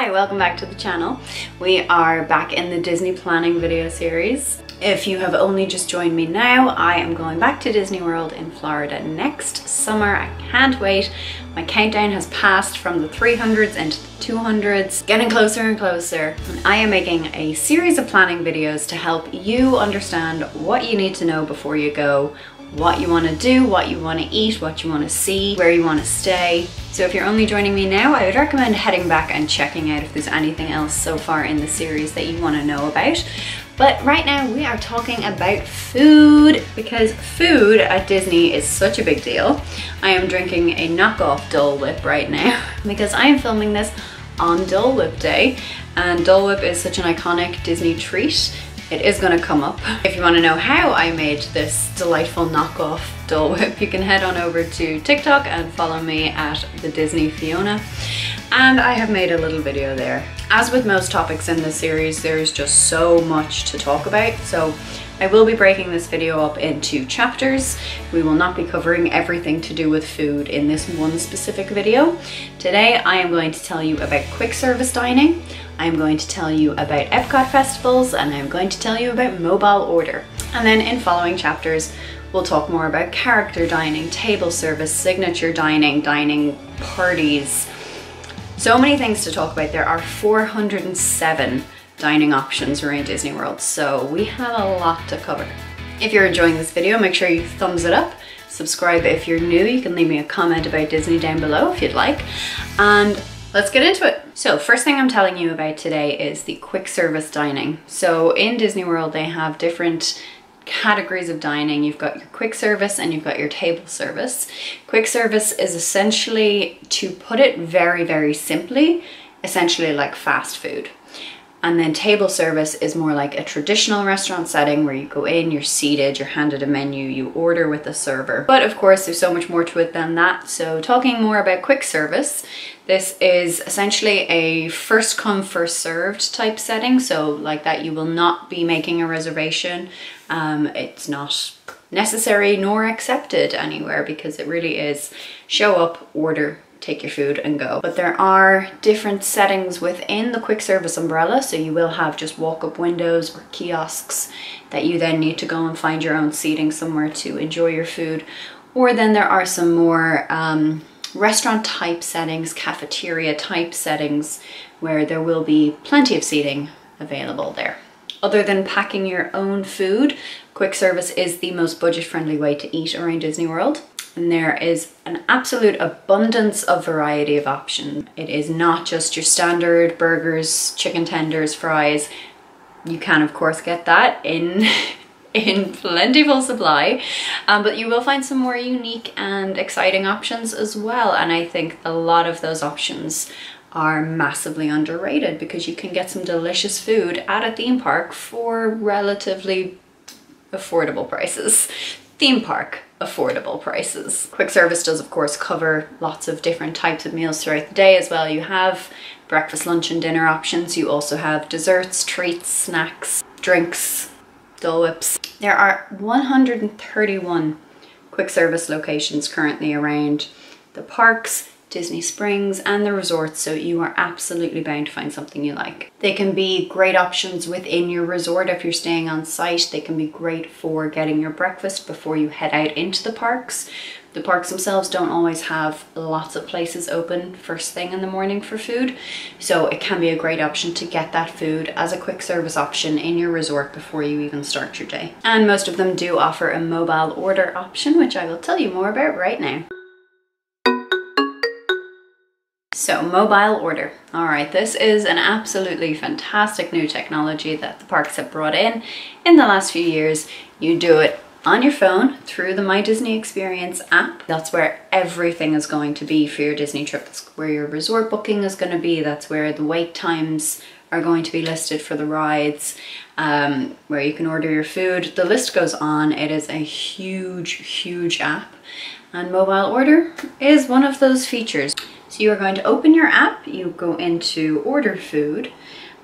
Hi, welcome back to the channel. We are back in the Disney planning video series. If you have only just joined me now, I am going back to Disney World in Florida next summer. I can't wait. My countdown has passed from the 300s into the 200s, getting closer and closer. And I am making a series of planning videos to help you understand what you need to know before you go, what you want to do, what you want to eat, what you want to see, where you want to stay. So if you're only joining me now, I would recommend heading back and checking out if there's anything else so far in the series that you want to know about. But right now we are talking about food, because food at Disney is such a big deal. I am drinking a knockoff Dole Whip right now because I am filming this on Dole Whip Day, and Dole Whip is such an iconic Disney treat. It is going to come up. If you want to know how I made this delightful knockoff Dole Whip, you can head on over to TikTok and follow me at the Disney Fiona. And I have made a little video there. As with most topics in this series, there's just so much to talk about. So I will be breaking this video up into chapters. We will not be covering everything to do with food in this one specific video. Today I am going to tell you about quick service dining. I'm going to tell you about EPCOT festivals, and I'm going to tell you about mobile order. And then in following chapters, we'll talk more about character dining, table service, signature dining, dining parties. So many things to talk about. There are 407 dining options around Disney World, so we have a lot to cover. If you're enjoying this video, make sure you thumbs it up. Subscribe if you're new. You can leave me a comment about Disney down below if you'd like. And let's get into it. So first thing I'm telling you about today is the quick service dining. So in Disney World, they have different categories of dining. You've got your quick service and you've got your table service. Quick service is essentially, to put it very, very simply, essentially like fast food. And then table service is more like a traditional restaurant setting where you go in, you're seated, you're handed a menu, you order with a server. But of course, there's so much more to it than that. So talking more about quick service, this is essentially a first come, first served type setting. So like that, you will not be making a reservation. It's not necessary nor accepted anywhere, because it really is show up, order, take your food and go. But there are different settings within the quick service umbrella. So you will have just walk-up windows or kiosks that you then need to go and find your own seating somewhere to enjoy your food. Or then there are some more restaurant type settings, cafeteria type settings, where there will be plenty of seating available there. Other than packing your own food, quick service is the most budget-friendly way to eat around Disney World. And there is an absolute abundance of variety of options. It is not just your standard burgers, chicken tenders, fries. You can of course get that in plentiful supply, but you will find some more unique and exciting options as well. And I think a lot of those options are massively underrated, because you can get some delicious food at a theme park for relatively affordable prices. Theme park affordable prices. Quick service does of course cover lots of different types of meals throughout the day as well. You have breakfast, lunch and dinner options. You also have desserts, treats, snacks, drinks, Dole Whips. There are 131 quick service locations currently around the parks, Disney Springs and the resorts, so you are absolutely bound to find something you like. They can be great options within your resort if you're staying on site. They can be great for getting your breakfast before you head out into the parks. The parks themselves don't always have lots of places open first thing in the morning for food, so it can be a great option to get that food as a quick service option in your resort before you even start your day. And most of them do offer a mobile order option, which I will tell you more about right now. So mobile order. All right, this is an absolutely fantastic new technology that the parks have brought in the last few years. You do it on your phone through the My Disney Experience app. That's where everything is going to be for your Disney trip. That's where your resort booking is going to be. That's where the wait times are going to be listed for the rides, where you can order your food. The list goes on. It is a huge, huge app, and mobile order is one of those features. So you are going to open your app, you go into order food,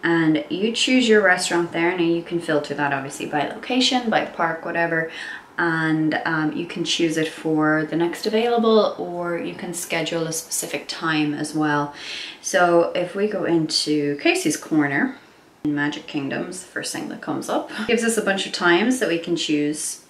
and you choose your restaurant there. Now you can filter that obviously by location, by park, whatever. and you can choose it for the next available, or you can schedule a specific time as well. So if we go into Casey's Corner in Magic Kingdoms, the first thing that comes up gives us a bunch of times that we can choose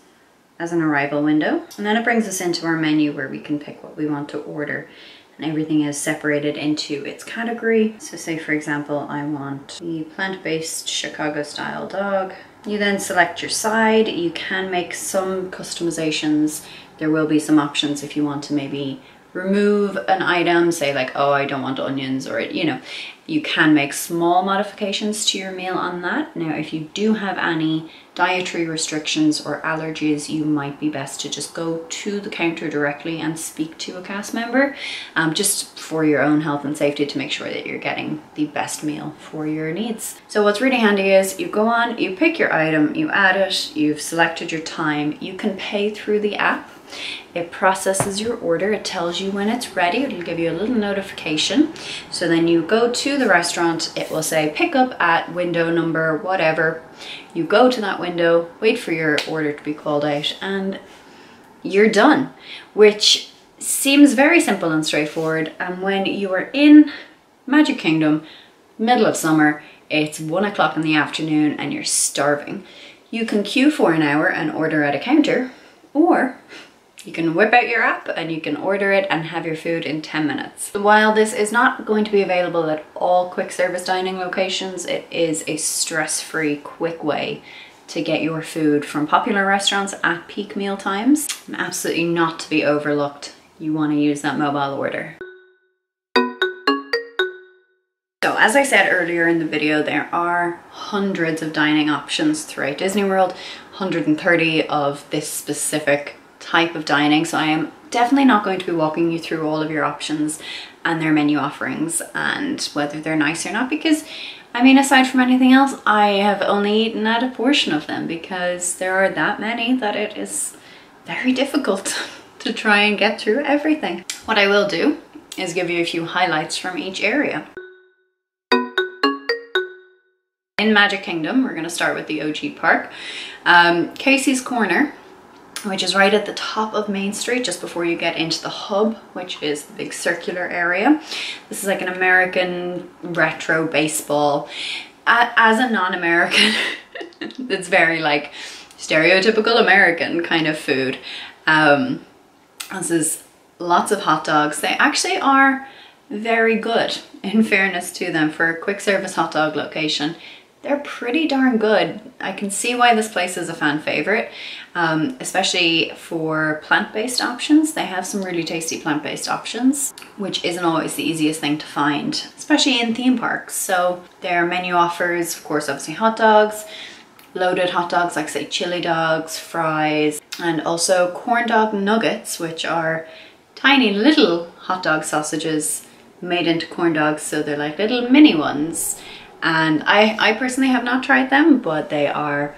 as an arrival window, and then it brings us into our menu where we can pick what we want to order, and everything is separated into its category. So say for example I want the plant-based Chicago style dog. You then select your side. You can make some customizations. There will be some options if you want to maybe remove an item, say like, oh, I don't want onions, or you know, you can make small modifications to your meal on that. Now, if you do have any dietary restrictions or allergies, you might be best to just go to the counter directly and speak to a cast member, just for your own health and safety, to make sure that you're getting the best meal for your needs. So what's really handy is you go on, you pick your item, you add it, you've selected your time, you can pay through the app. It processes your order, it tells you when it's ready, it'll give you a little notification. So then you go to the restaurant, it will say pick up at window number whatever. You go to that window, wait for your order to be called out, and you're done, which seems very simple and straightforward. And when you are in Magic Kingdom, middle of summer, it's 1 o'clock in the afternoon and you're starving, you can queue for an hour and order at a counter, or you can whip out your app and you can order it and have your food in 10 minutes. While this is not going to be available at all quick service dining locations, it is a stress-free, quick way to get your food from popular restaurants at peak meal times. And absolutely not to be overlooked. You want to use that mobile order. So as I said earlier in the video, there are hundreds of dining options throughout Disney World, 130 of this specific type of dining. So I am definitely not going to be walking you through all of your options and their menu offerings and whether they're nice or not, because I mean, aside from anything else, I have only eaten at a portion of them because there are that many that it is very difficult to try and get through everything. What I will do is give you a few highlights from each area. In Magic Kingdom, we're going to start with the OG park. Casey's Corner, which is right at the top of Main Street, just before you get into the hub, which is the big circular area. This is like an American retro baseball. As a non-American, it's very like stereotypical American kind of food. This is lots of hot dogs. They actually are very good, in fairness to them, for a quick service hot dog location. They're pretty darn good. I can see why this place is a fan favorite, especially for plant-based options. They have some really tasty plant-based options, which isn't always the easiest thing to find, especially in theme parks. So their menu offers, of course, obviously hot dogs, loaded hot dogs like say chili dogs, fries, and also corn dog nuggets, which are tiny little hot dog sausages made into corn dogs. So they're like little mini ones. And I personally have not tried them, but they are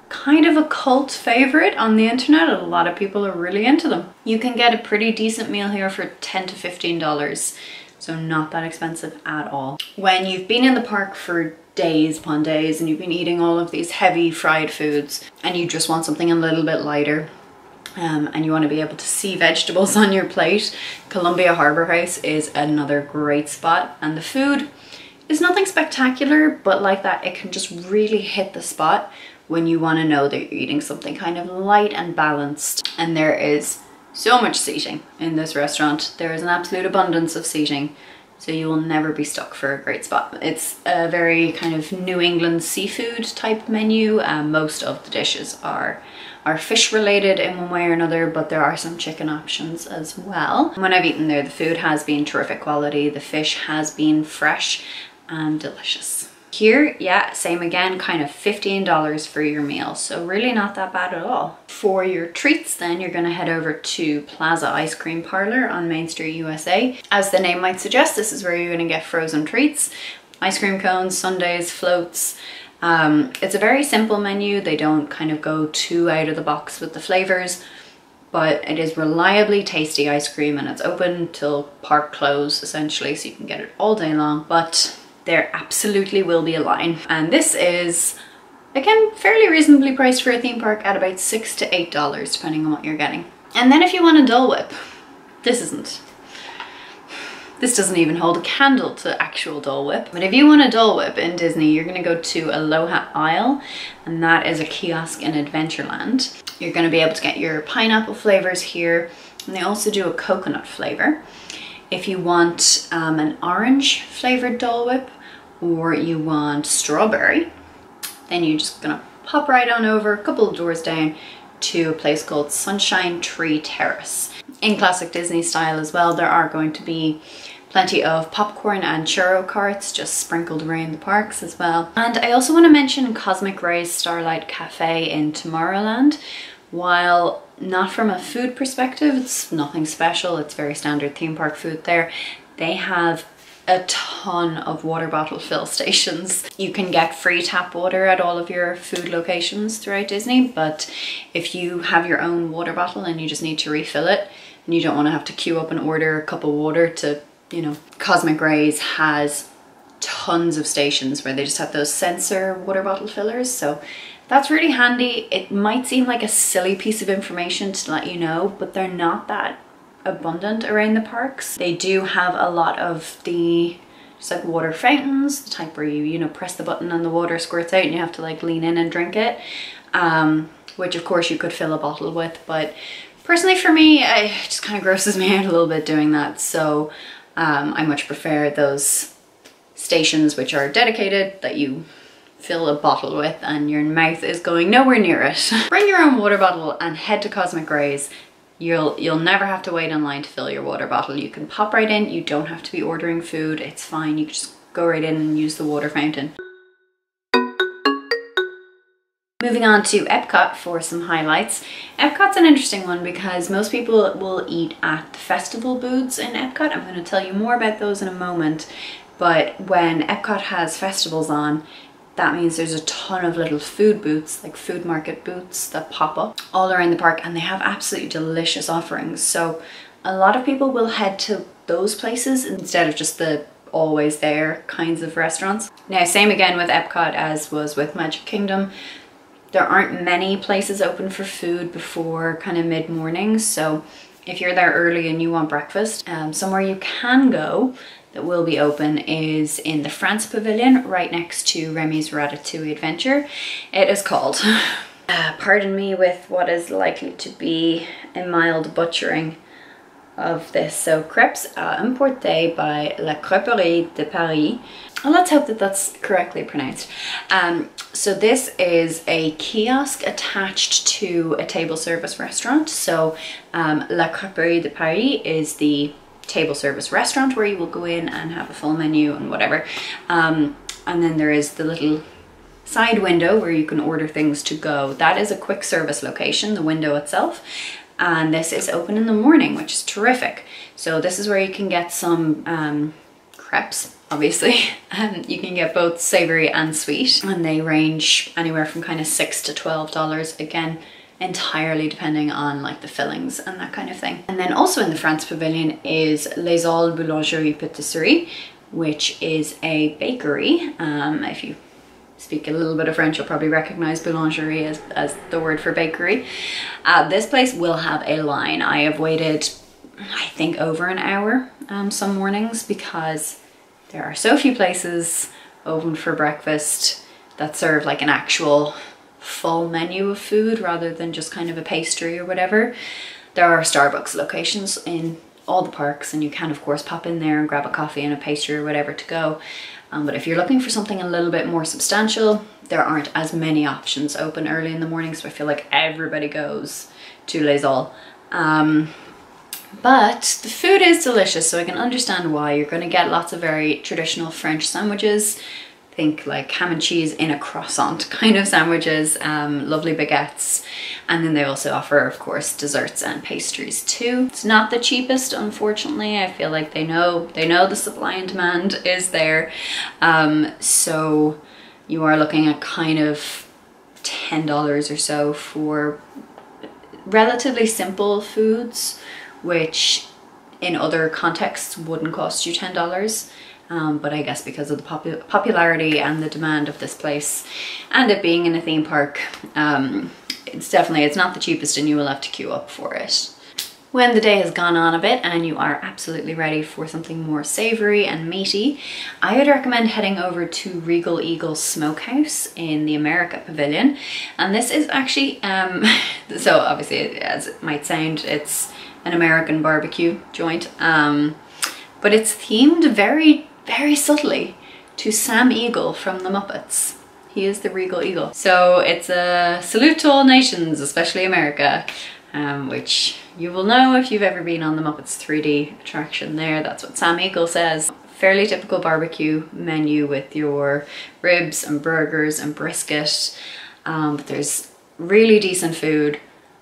kind of a cult favorite on the internet. A lot of people are really into them. You can get a pretty decent meal here for $10 to $15, so not that expensive at all. When you've been in the park for days upon days and you've been eating all of these heavy fried foods and you just want something a little bit lighter, and you want to be able to see vegetables on your plate, Columbia Harbour House is another great spot. And the food is nothing spectacular, but like that, it can just really hit the spot when you want to know that you're eating something kind of light and balanced. And there is so much seating in this restaurant. There is an absolute abundance of seating, so you will never be stuck for a great spot. It's a very kind of New England seafood type menu. Most of the dishes are fish related in one way or another, but there are some chicken options as well. When I've eaten there, the food has been terrific quality. The fish has been fresh and delicious. Here, yeah, same again, kind of $15 for your meal, so really not that bad at all. For your treats then, you're gonna head over to Plaza Ice Cream Parlor on Main Street, USA. As the name might suggest, this is where you're gonna get frozen treats, ice cream cones, sundaes, floats. It's a very simple menu. They don't kind of go too out of the box with the flavors, but it is reliably tasty ice cream, and it's open till park close essentially, so you can get it all day long. But there absolutely will be a line, and this is again, fairly reasonably priced for a theme park at about $6 to $8 depending on what you're getting. And then if you want a Dole Whip, this doesn't even hold a candle to actual Dole Whip. But if you want a Dole Whip in Disney, you're gonna go to Aloha Isle, and that is a kiosk in Adventureland. You're gonna be able to get your pineapple flavors here, and they also do a coconut flavor. If you want an orange flavored Dole Whip, or you want strawberry, then you're just gonna pop right on over a couple of doors down to a place called Sunshine Tree Terrace. In classic Disney style as well, there are going to be plenty of popcorn and churro carts just sprinkled around the parks as well. And I also want to mention Cosmic Rays Starlight Cafe in Tomorrowland. While not from a food perspective, it's nothing special, it's very standard theme park food there. They have a ton of water bottle fill stations. You can get free tap water at all of your food locations throughout Disney, but if you have your own water bottle and you just need to refill it, and you don't want to have to queue up and order a cup of water to, you know, Cosmic Rays has tons of stations where they just have those sensor water bottle fillers, so that's really handy. It might seem like a silly piece of information to let you know, but they're not that abundant around the parks. They do have a lot of the just like water fountains, the type where you know, press the button and the water squirts out and you have to like lean in and drink it, which of course you could fill a bottle with, but personally for me, it just kind of grosses me out a little bit doing that, so I much prefer those stations which are dedicated that you fill a bottle with and your mouth is going nowhere near it. Bring your own water bottle and head to Cosmic Rays. You'll never have to wait in line to fill your water bottle. You can pop right in, you don't have to be ordering food, it's fine. You can just go right in and use the water fountain. Moving on to EPCOT for some highlights. EPCOT's an interesting one because most people will eat at the festival booths in EPCOT. I'm going to tell you more about those in a moment, but when EPCOT has festivals on, that means there's a ton of little food booths, like food market booths that pop up all around the park, and they have absolutely delicious offerings. So a lot of people will head to those places instead of just the always there kinds of restaurants. Now, same again with EPCOT as was with Magic Kingdom. There aren't many places open for food before kind of mid-morning, so if you're there early and you want breakfast, somewhere you can go that will be open is in the France Pavilion right next to Remy's Ratatouille Adventure. It is called, pardon me with what is likely to be a mild butchering of this, so crepes importées by La Crêperie de Paris. Well, let's hope that that's correctly pronounced. So this is a kiosk attached to a table service restaurant. So La Crêperie de Paris is the table service restaurant where you will go in and have a full menu and whatever. And then there is the little side window where you can order things to go. That is a quick service location, the window itself. And this is open in the morning, which is terrific. So this is where you can get some crepes, obviously. You can get both savory and sweet, and they range anywhere from kind of $6 to $12, again, entirely depending on like the fillings and that kind of thing. And then also in the France Pavilion is Les Halles Boulangerie Patisserie, which is a bakery. If you speak a little bit of French, you'll probably recognize boulangerie as the word for bakery. This place will have a line. I have waited, I think, over an hour some mornings because there are so few places open for breakfast that serve like an actual full menu of food rather than just kind of a pastry or whatever. There are Starbucks locations in all the parks, and you can of course pop in there and grab a coffee and a pastry or whatever to go. But if you're looking for something a little bit more substantial, there aren't as many options open early in the morning, so I feel like everybody goes to Les Halles. But the food is delicious, so I can understand why. You're going to get lots of very traditional French sandwiches. Think like ham and cheese in a croissant kind of sandwiches, lovely baguettes, and then they also offer, of course, desserts and pastries too. It's not the cheapest, unfortunately. I feel like they know the supply and demand is there, so you are looking at kind of $10 or so for relatively simple foods, which in other contexts wouldn't cost you $10. but I guess because of the popularity and the demand of this place and it being in a theme park, it's not the cheapest and you will have to queue up for it. When the day has gone on a bit and you are absolutely ready for something more savory and meaty, I would recommend heading over to Regal Eagle Smokehouse in the America Pavilion. And this is actually, so obviously as it might sound, it's an American barbecue joint, but it's themed very, very subtly to Sam Eagle from the Muppets. He is the Regal Eagle. So it's a salute to all nations, especially America. Which you will know if you've ever been on the Muppets 3D attraction there. That's what Sam Eagle says. Fairly typical barbecue menu with your ribs and burgers and brisket. But there's really decent food,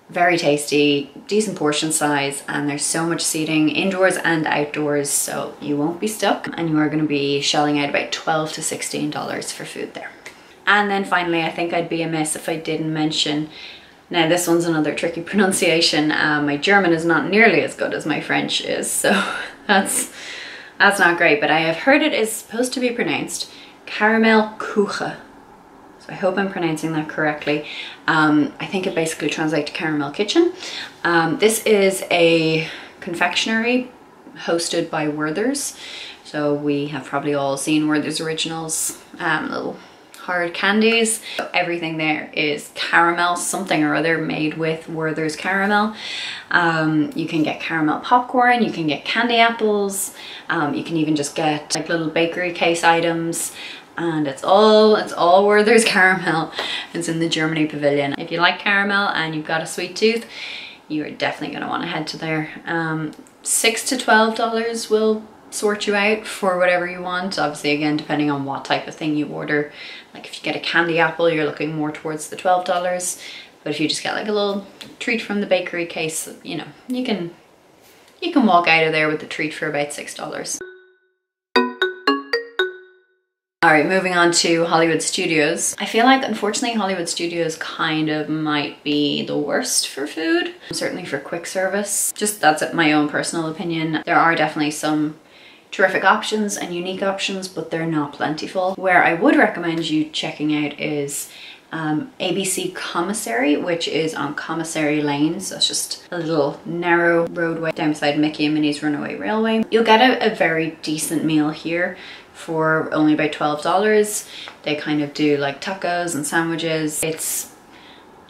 very tasty, decent portion size, and there's so much seating indoors and outdoors, so you won't be stuck, and you are going to be shelling out about $12 to $16 for food there. And then finally, I think I'd be amiss if I didn't mention, now this one's another tricky pronunciation. My German is not nearly as good as my French is, so that's not great, but I have heard it is supposed to be pronounced Karamellkuchen. So I hope I'm pronouncing that correctly. I think it basically translates to caramel kitchen. This is a confectionery hosted by Werther's. So we have probably all seen Werther's Originals, little hard candies. So everything there is caramel, something or other made with Werther's caramel. You can get caramel popcorn, you can get candy apples, you can even just get like little bakery case items, and it's all Werther's caramel. It's in the Germany Pavilion. If you like caramel and you've got a sweet tooth, you are definitely going to want to head to there. $6 to $12 will sort you out for whatever you want. Obviously, again, depending on what type of thing you order. Like if you get a candy apple, you're looking more towards the $12. But if you just get like a little treat from the bakery case, you know, you can walk out of there with the treat for about $6. All right, moving on to Hollywood Studios. I feel like, unfortunately, Hollywood Studios kind of might be the worst for food, certainly for quick service. Just that's my own personal opinion. There are definitely some terrific options and unique options, but they're not plentiful. Where I would recommend you checking out is ABC Commissary, which is on Commissary Lane. So it's just a little narrow roadway down beside Mickey and Minnie's Runaway Railway. You'll get a very decent meal here for only about $12. They kind of do like tacos and sandwiches. It's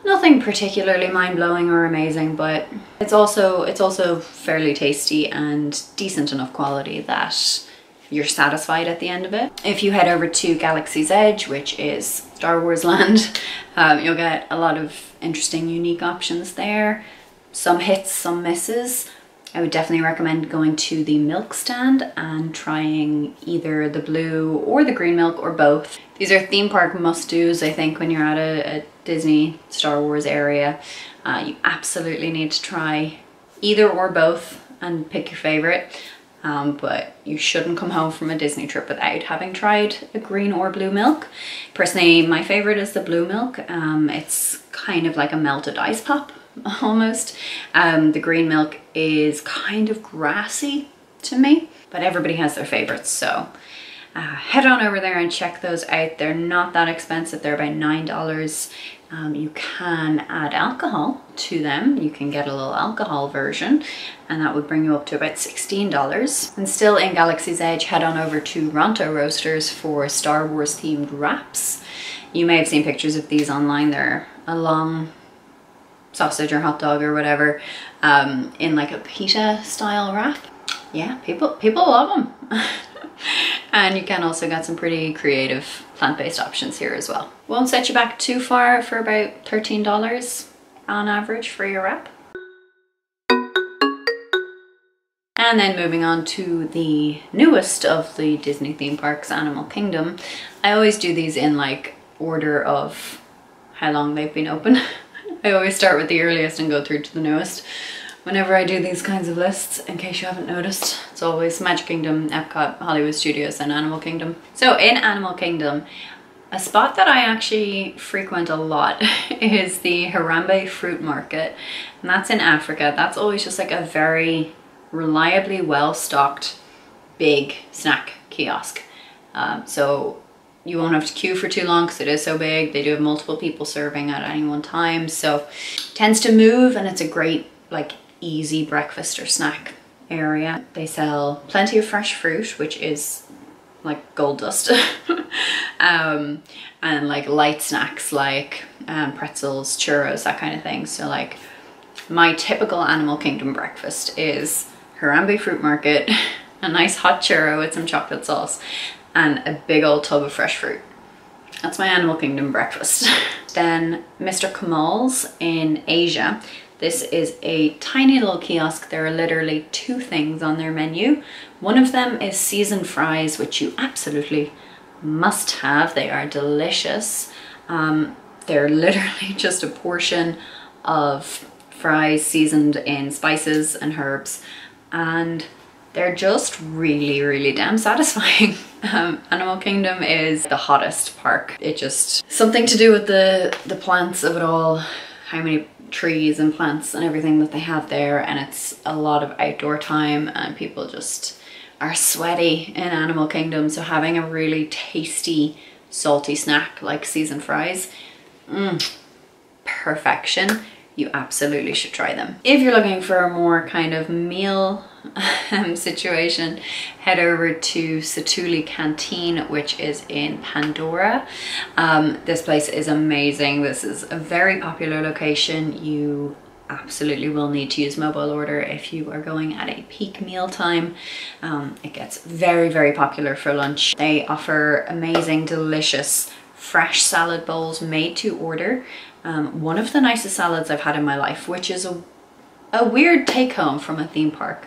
nothing particularly mind-blowing or amazing, but it's also fairly tasty and decent enough quality that you're satisfied at the end of it. If you head over to Galaxy's Edge, which is Star Wars land, you'll get a lot of interesting, unique options there. Some hits, some misses. I would definitely recommend going to the milk stand and trying either the blue or the green milk or both. These are theme park must-dos, I think, when you're at a Disney Star Wars area. You absolutely need to try either or both and pick your favorite. But you shouldn't come home from a Disney trip without having tried a green or blue milk. Personally, my favorite is the blue milk. It's kind of like a melted ice pop almost. The green milk is kind of grassy to me, but everybody has their favorites, so head on over there and check those out. They're not that expensive. They're about $9. You can add alcohol to them. You can get a little alcohol version, and that would bring you up to about $16. And still in Galaxy's Edge, head on over to Ronto Roasters for Star Wars themed wraps. You may have seen pictures of these online. They're a long sausage or hot dog or whatever in like a pita style wrap. Yeah, people love them. And you can also get some pretty creative plant-based options here as well. Won't set you back too far for about $13 on average for your wrap. And then moving on to the newest of the Disney theme parks, Animal Kingdom. I always do these in like order of how long they've been open. I always start with the earliest and go through to the newest whenever I do these kinds of lists, in case you haven't noticed. It's always Magic Kingdom, EPCOT, Hollywood Studios, and Animal Kingdom. So in Animal Kingdom, a spot that I actually frequent a lot is the Harambe Fruit Market, and that's in Africa. That's always just like a very reliably well-stocked big snack kiosk. So you won't have to queue for too long because it is so big. They do have multiple people serving at any one time, so it tends to move, and it's a great like easy breakfast or snack area. They sell plenty of fresh fruit, which is like gold dust. And like light snacks like pretzels, churros, that kind of thing. So like my typical Animal Kingdom breakfast is Harambe Fruit Market, a nice hot churro with some chocolate sauce, and a big old tub of fresh fruit. That's my Animal Kingdom breakfast. Then Mr. Kamal's in Asia. This is a tiny little kiosk. There are literally 2 things on their menu. One of them is seasoned fries, which you absolutely must have. They are delicious. They're literally just a portion of fries seasoned in spices and herbs, and they're just really, really damn satisfying. Animal Kingdom is the hottest park. It just, something to do with the plants of it all, how many trees and plants and everything that they have there, and it's a lot of outdoor time, and people just are sweaty in Animal Kingdom, so having a really tasty salty snack like seasoned fries, perfection. You absolutely should try them. If you're looking for a more kind of meal situation, head over to Satuli Canteen, which is in Pandora. This place is amazing. This is a very popular location. You absolutely will need to use mobile order if you are going at a peak meal time. It gets very, very popular for lunch. They offer amazing, delicious, fresh salad bowls made to order. One of the nicest salads I've had in my life, which is a weird take home from a theme park,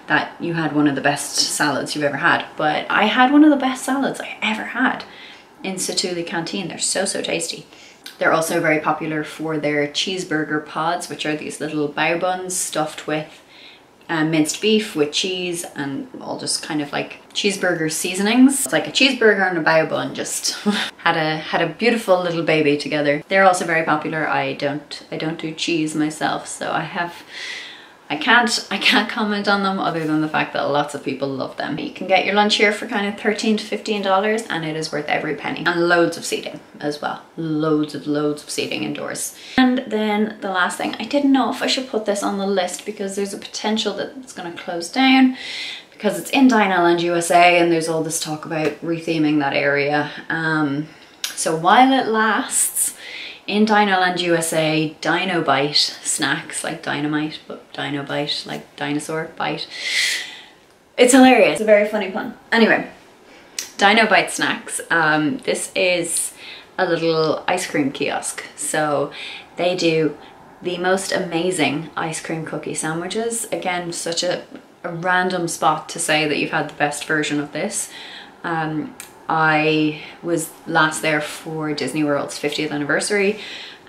that you had one of the best salads you've ever had. But I had one of the best salads I ever had in Satuli Canteen. They're so, so tasty. They're also very popular for their cheeseburger pods, which are these little bao buns stuffed with minced beef with cheese and all just kind of like cheeseburger seasonings. It's like a cheeseburger and a bao bun just had a beautiful little baby together. They're also very popular. I don't do cheese myself, so I can't comment on them other than the fact that lots of people love them. You can get your lunch here for kind of $13 to $15, and it is worth every penny. And loads of seating as well. Loads of seating indoors. And then the last thing, I didn't know if I should put this on the list because there's a potential that it's going to close down because it's in Dinoland USA, and there's all this talk about retheming that area. So while it lasts, in Dinoland USA, Dino Bite snacks, like dynamite, but Dino Bite, like dinosaur bite. It's hilarious. It's a very funny pun. Anyway, Dino Bite snacks. This is a little ice cream kiosk. So they do the most amazing ice cream cookie sandwiches. Again, such a random spot to say that you've had the best version of this. I was last there for Disney World's 50th anniversary,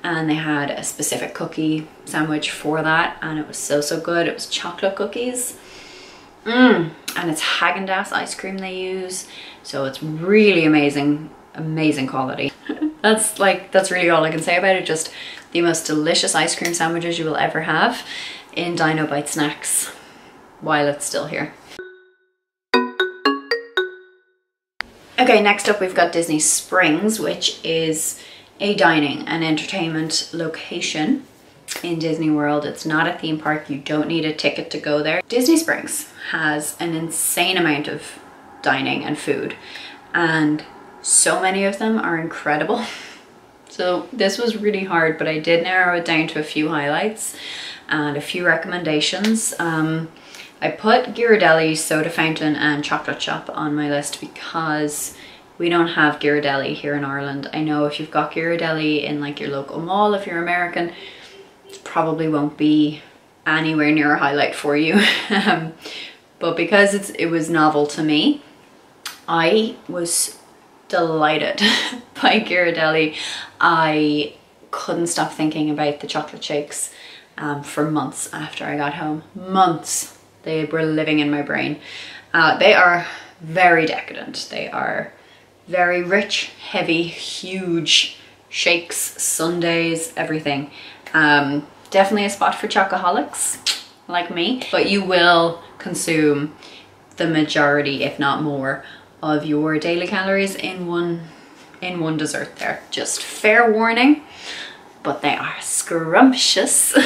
and they had a specific cookie sandwich for that, and it was so, so good. It was chocolate cookies. And it's Haagen-Dazs ice cream they use, so it's really amazing quality. That's really all I can say about it. Just the most delicious ice cream sandwiches you will ever have in Dino Bite snacks while it's still here. Okay, next up we've got Disney Springs, which is a dining and entertainment location in Disney World. It's not a theme park. You don't need a ticket to go there. Disney Springs has an insane amount of dining and food, and so many of them are incredible. So this was really hard, but I did narrow it down to a few highlights and a few recommendations. I put Ghirardelli Soda Fountain and Chocolate Shop on my list because we don't have Ghirardelli here in Ireland. I know if you've got Ghirardelli in like your local mall, if you're American, it probably won't be anywhere near a highlight for you. But because it was novel to me, I was delighted by Ghirardelli. I couldn't stop thinking about the chocolate shakes for months after I got home. Months. They were living in my brain. They are very decadent. They are very rich, heavy, huge shakes, sundaes, everything. Definitely a spot for chocoholics like me, but you will consume the majority, if not more, of your daily calories in one dessert there. Just fair warning, but they are scrumptious.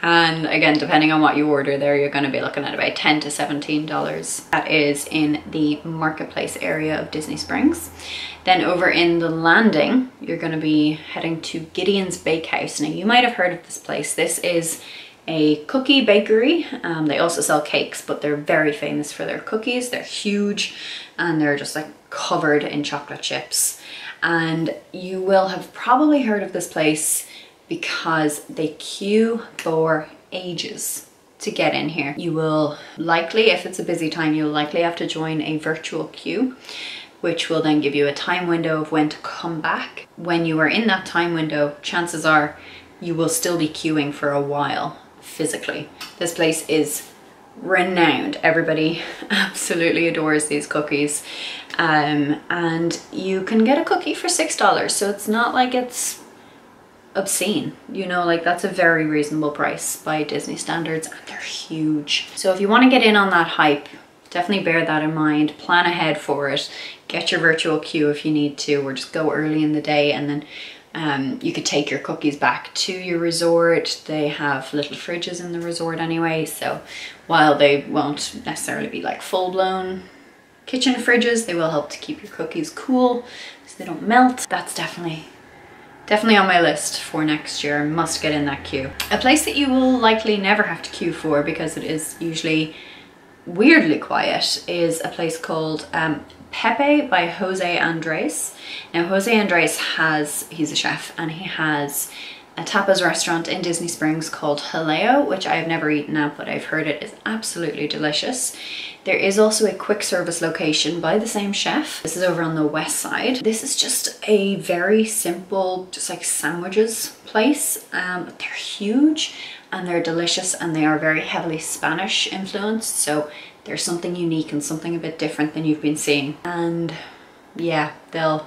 And again, depending on what you order there, you're going to be looking at about $10 to $17. That is in the marketplace area of Disney Springs. Then over in the landing, you're going to be heading to Gideon's Bakehouse. Now you might have heard of this place. This is a cookie bakery. They also sell cakes, but they're very famous for their cookies. They're huge and they're just like covered in chocolate chips. And you will have probably heard of this place because they queue for ages to get in here. You will likely, if it's a busy time, you'll likely have to join a virtual queue, which will then give you a time window of when to come back. When you are in that time window, chances are you will still be queuing for a while physically. This place is renowned. Everybody absolutely adores these cookies. And you can get a cookie for $6, so it's not like it's obscene, you know, like that's a very reasonable price by Disney standards, and they're huge. So if you want to get in on that hype, definitely bear that in mind, plan ahead for it, get your virtual queue if you need to, or just go early in the day, and then you could take your cookies back to your resort. They have little fridges in the resort anyway, so while they won't necessarily be like full-blown kitchen fridges, they will help to keep your cookies cool so they don't melt. That's definitely on my list for next year. Must get in that queue. A place that you will likely never have to queue for because it is usually weirdly quiet is a place called Pepe by Jose Andres. Now Jose Andres he's a chef, and he has a tapas restaurant in Disney Springs called Jaleo, which I have never eaten at, but I've heard it is absolutely delicious. There is also a quick service location by the same chef. This is over on the west side. This is just a very simple, just like sandwiches place, but they're huge and they're delicious, and they are very heavily Spanish influenced, so there's something unique and something a bit different than you've been seeing. And yeah, they'll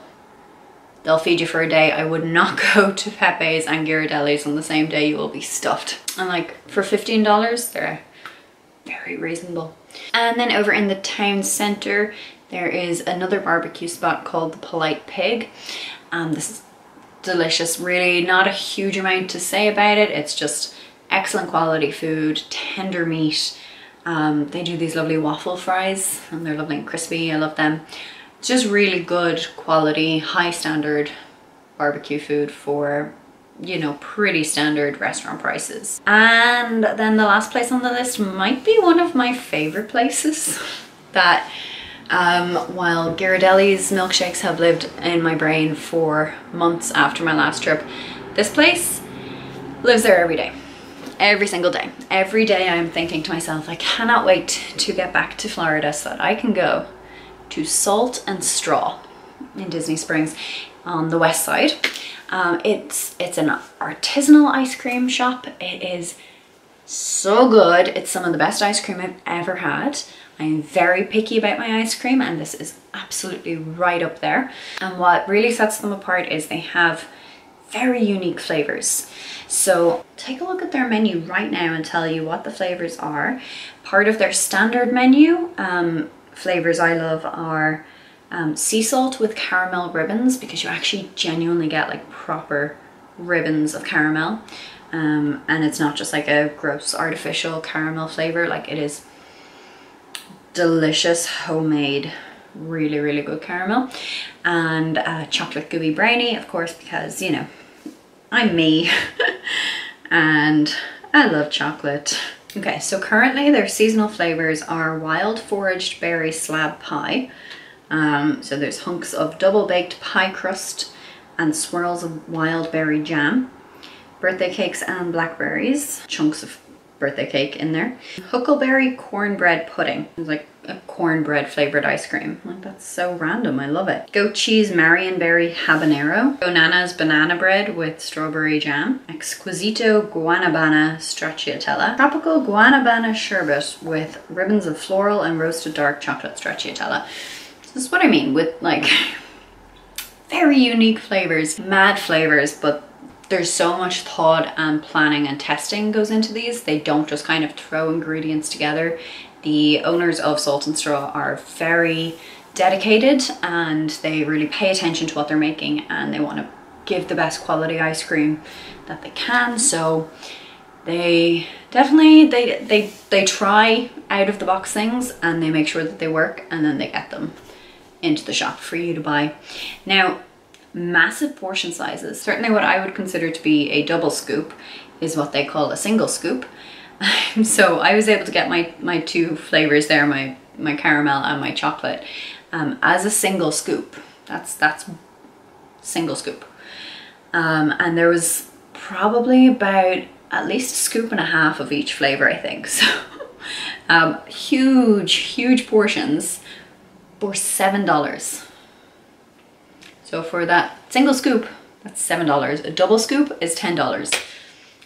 feed you for a day. I would not go to Pepe's and Ghirardelli's on the same day. You will be stuffed. And like for $15, they're very reasonable. And then over in the town center, there is another barbecue spot called the Polite Pig. This is delicious. Really not a huge amount to say about it. It's just excellent quality food, tender meat. They do these lovely waffle fries and they're lovely and crispy. I love them. It's just really good quality, high standard barbecue food for, you know, pretty standard restaurant prices. And then the last place on the list might be one of my favorite places that while Ghirardelli's milkshakes have lived in my brain for months after my last trip, this place lives there every day. Every single day. Every day I'm thinking to myself, I cannot wait to get back to Florida so that I can go to Salt and Straw in Disney Springs on the west side. It's an artisanal ice cream shop. It is so good. It's some of the best ice cream I've ever had. I'm very picky about my ice cream, and this is absolutely right up there. And what really sets them apart is they have very unique flavors. So take a look at their menu right now and tell you what the flavors are. Part of their standard menu, flavors I love are sea salt with caramel ribbons, because you actually genuinely get like proper ribbons of caramel, and it's not just like a gross artificial caramel flavor. Like, it is delicious, homemade, really, really good caramel. And chocolate gooey brownie, of course, because, you know, I'm me and I love chocolate. Okay, so currently their seasonal flavors are wild foraged berry slab pie. So there's hunks of double baked pie crust and swirls of wild berry jam, birthday cakes and blackberries, chunks of birthday cake in there, huckleberry cornbread pudding. It's like a cornbread flavored ice cream. Like, that's so random. I love it. Goat cheese Marionberry habanero, Nana's banana bread with strawberry jam, exquisito guanabana stracciatella, tropical guanabana sherbet with ribbons of floral and roasted dark chocolate stracciatella. This is what I mean with like very unique flavors, mad flavors, but there's so much thought and planning and testing goes into these. They don't just kind of throw ingredients together. The owners of Salt and Straw are very dedicated and they really pay attention to what they're making, and they want to give the best quality ice cream that they can. So they definitely, they try out of the box things and they make sure that they work, and then they get them into the shop for you to buy. Now, massive portion sizes, certainly what I would consider to be a double scoop is what they call a single scoop. So I was able to get my two flavors there, my caramel and my chocolate, as a single scoop. That's single scoop. And there was probably about at least a scoop and a half of each flavor, I think. So huge portions for $7. So for that single scoop, that's $7. A double scoop is $10.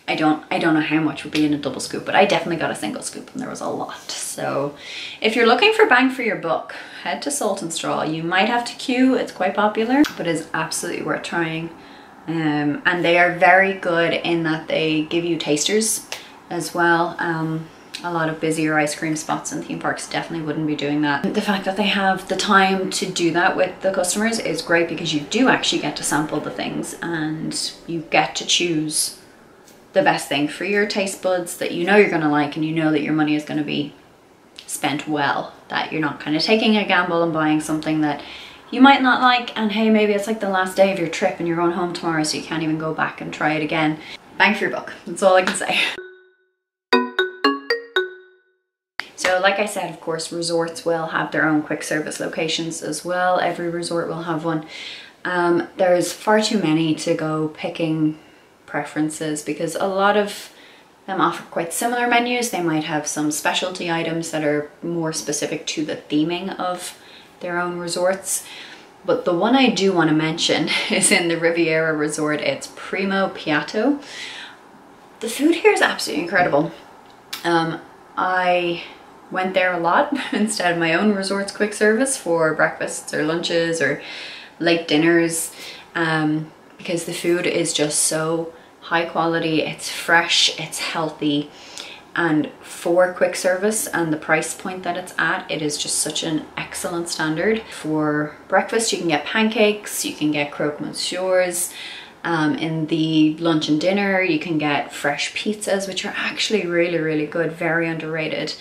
I don't know how much would be in a double scoop, but I definitely got a single scoop and there was a lot. So if you're looking for bang for your buck, head to Salt and Straw. You might have to queue, it's quite popular, but it's absolutely worth trying. And they are very good in that they give you tasters as well. A lot of busier ice cream spots and theme parks definitely wouldn't be doing that. The fact that they have the time to do that with the customers is great, because you do actually get to sample the things and you get to choose the best thing for your taste buds that you know you're going to like, and you know that your money is going to be spent well, that you're not kind of taking a gamble and buying something that you might not like, and hey, maybe it's like the last day of your trip and you're going home tomorrow, so you can't even go back and try it again. Bang for your buck, that's all I can say. So like I said, of course, resorts will have their own quick service locations as well. Every resort will have one. There's far too many to go picking preferences, because a lot of them offer quite similar menus. They might have some specialty items that are more specific to the theming of their own resorts. But the one I do want to mention is in the Riviera Resort. It's Primo Piatto. The food here is absolutely incredible. I went there a lot instead of my own resort's quick service for breakfasts or lunches or late dinners, because the food is just so high quality, it's fresh, it's healthy, and for quick service and the price point that it's at, it is just such an excellent standard. For breakfast you can get pancakes, you can get croque monsieurs. In the lunch and dinner you can get fresh pizzas, which are actually really good, very underrated.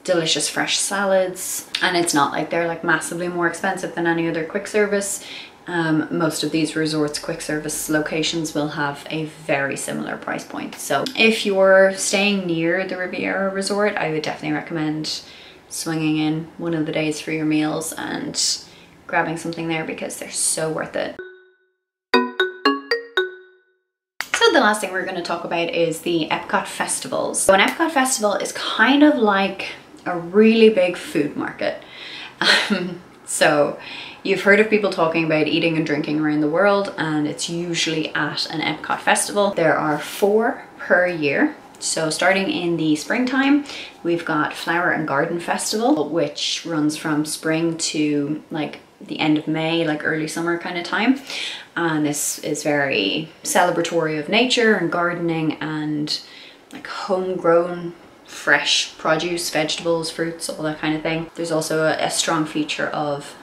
Delicious fresh salads, and it's not like they're like massively more expensive than any other quick service. Most of these resorts quick service locations will have a very similar price point. So if you're staying near the Riviera Resort, I would definitely recommend swinging in one of the days for your meals and grabbing something there, because they're so worth it. So the last thing we're going to talk about is the EPCOT festivals. So an EPCOT festival is kind of like a really big food market. So you've heard of people talking about eating and drinking around the world, and it's usually at an EPCOT festival. There are 4 per year. So starting in the springtime, we've got Flower and Garden Festival, which runs from spring to like the end of May, like early summer kind of time. And this is very celebratory of nature and gardening and like homegrown fresh produce, vegetables, fruits, all that kind of thing. There's also a strong feature of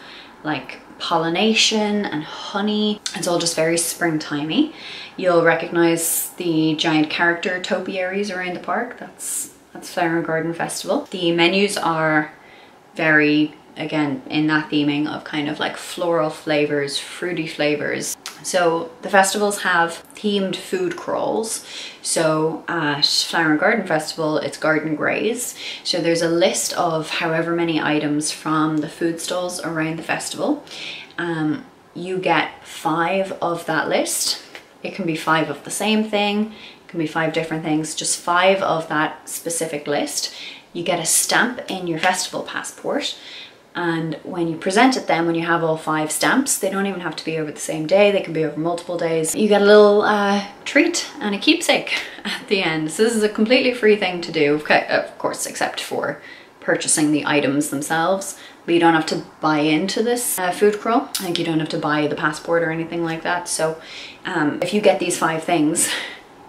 like pollination and honey. It's all just very springtimey. You'll recognize the giant character topiaries around the park. That's Flower and Garden Festival. The menus are very, again, in that theming of kind of like floral flavors, fruity flavors. So the festivals have themed food crawls. So at Flower and Garden Festival, it's Garden Graze. So there's a list of however many items from the food stalls around the festival. You get 5 of that list. It can be 5 of the same thing. It can be 5 different things, just 5 of that specific list. You get a stamp in your festival passport. And when you present it then, when you have all 5 stamps, they don't even have to be over the same day, they can be over multiple days. You get a little treat and a keepsake at the end. So this is a completely free thing to do, of course, except for purchasing the items themselves. But you don't have to buy into this food crawl. Like, you don't have to buy the passport or anything like that. So if you get these 5 things,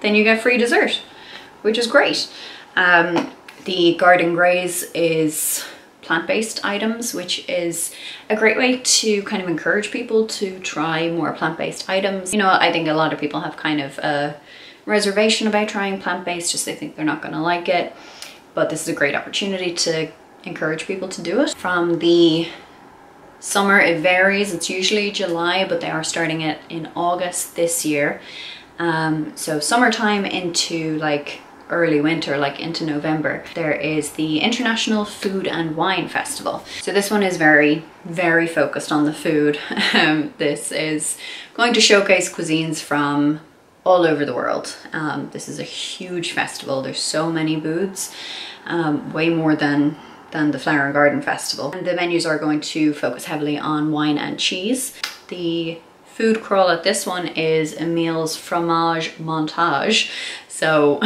then you get free dessert, which is great. The Garden Graze is plant-based items, which is a great way to kind of encourage people to try more plant-based items. You know, I think a lot of people have kind of a reservation about trying plant-based, just they think they're not going to like it, but this is a great opportunity to encourage people to do it. From the summer, it varies. It's usually July, but they are starting it in August this year. So summertime into like early winter, like into November, there is the International Food and Wine Festival. So this one is very, very focused on the food. This is going to showcase cuisines from all over the world. This is a huge festival. There's so many booths, way more than the Flower and Garden Festival. And the menus are going to focus heavily on wine and cheese. The food crawl at this one is Emil's Fromage Montage. So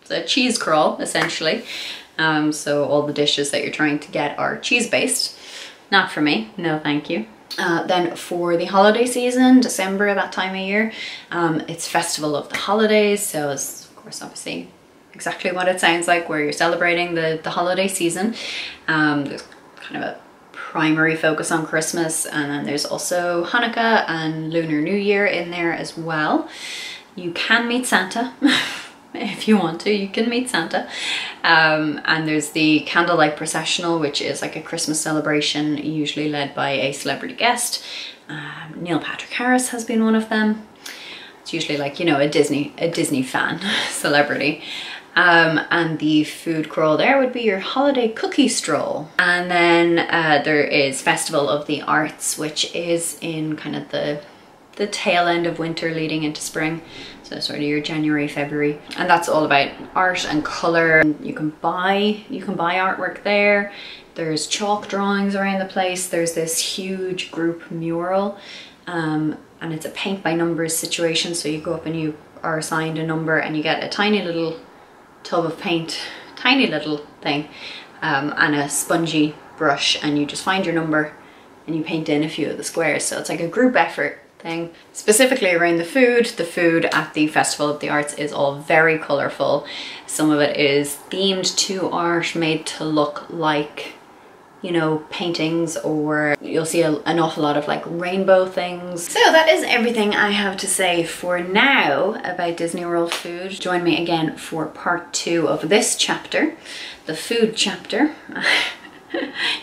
it's a cheese crawl, essentially. So all the dishes that you're trying to get are cheese-based. Not for me, no thank you. Then for the holiday season, December, that time of year, it's Festival of the Holidays. So it's, of course, obviously exactly what it sounds like, where you're celebrating the holiday season. There's kind of a primary focus on Christmas, and then there's also Hanukkah and Lunar New Year in there as well. You can meet Santa. If you want to, you can meet Santa. And there's the candlelight processional, which is like a Christmas celebration, usually led by a celebrity guest. Neil Patrick Harris has been one of them. It's usually like, you know, a Disney fan celebrity. And the food crawl there would be your holiday cookie stroll. And then there is Festival of the Arts, which is in kind of the tail end of winter leading into spring. So sort of your January, February. And that's all about art and colour. You can buy artwork there. There's chalk drawings around the place. There's this huge group mural. And it's a paint by numbers situation. So you go up and you are assigned a number and you get a tiny little tub of paint, tiny little thing, and a spongy brush, and you just find your number and you paint in a few of the squares. So it's like a group effort thing. Specifically around the food at the Festival of the Arts is all very colourful. Some of it is themed to art, made to look like, you know, paintings, or you'll see an awful lot of like rainbow things. So that is everything I have to say for now about Disney World food. Join me again for part 2 of this chapter, the food chapter.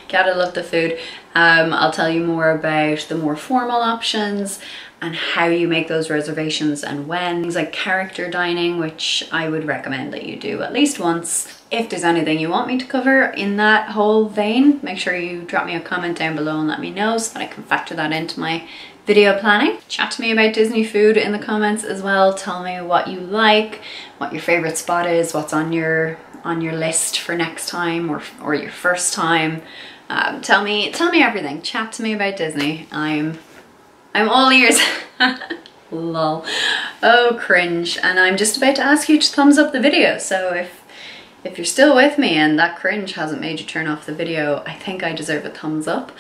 Gotta love the food. I'll tell you more about the more formal options and how you make those reservations and when. Things like character dining, which I would recommend that you do at least once. If there's anything you want me to cover in that whole vein, make sure you drop me a comment down below and let me know so that I can factor that into my video planning. Chat to me about Disney food in the comments as well. Tell me what you like, what your favorite spot is, what's on your list for next time or your first time. Tell me everything. Chat to me about Disney. I'm all ears. Lol. Oh, cringe. And I'm just about to ask you to thumbs up the video. So if you're still with me and that cringe hasn't made you turn off the video, I think I deserve a thumbs up.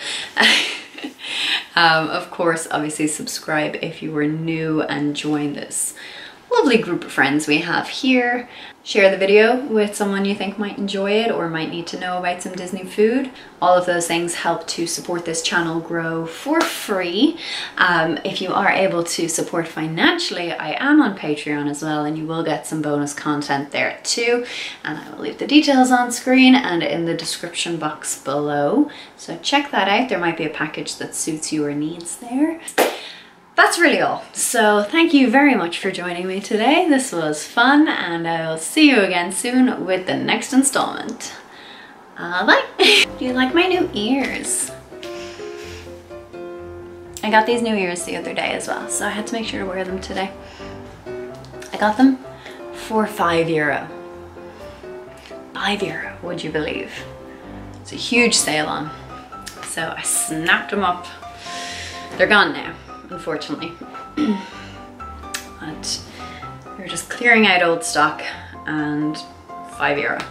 Of course, obviously subscribe if you were new and join this lovely group of friends we have here. Share the video with someone you think might enjoy it or might need to know about some Disney food. All of those things help to support this channel grow for free. If you are able to support financially, I am on Patreon as well, and you will get some bonus content there too. And I will leave the details on screen and in the description box below. So check that out. There might be a package that suits your needs there. That's really all. So thank you very much for joining me today. This was fun, and I will see you again soon with the next installment. Bye. Do you like my new ears? I got these new ears the other day as well, so I had to make sure to wear them today. I got them for €5. €5, would you believe? It's a huge sale on. So I snapped them up. They're gone now, unfortunately. But we're just clearing out old stock, and €5.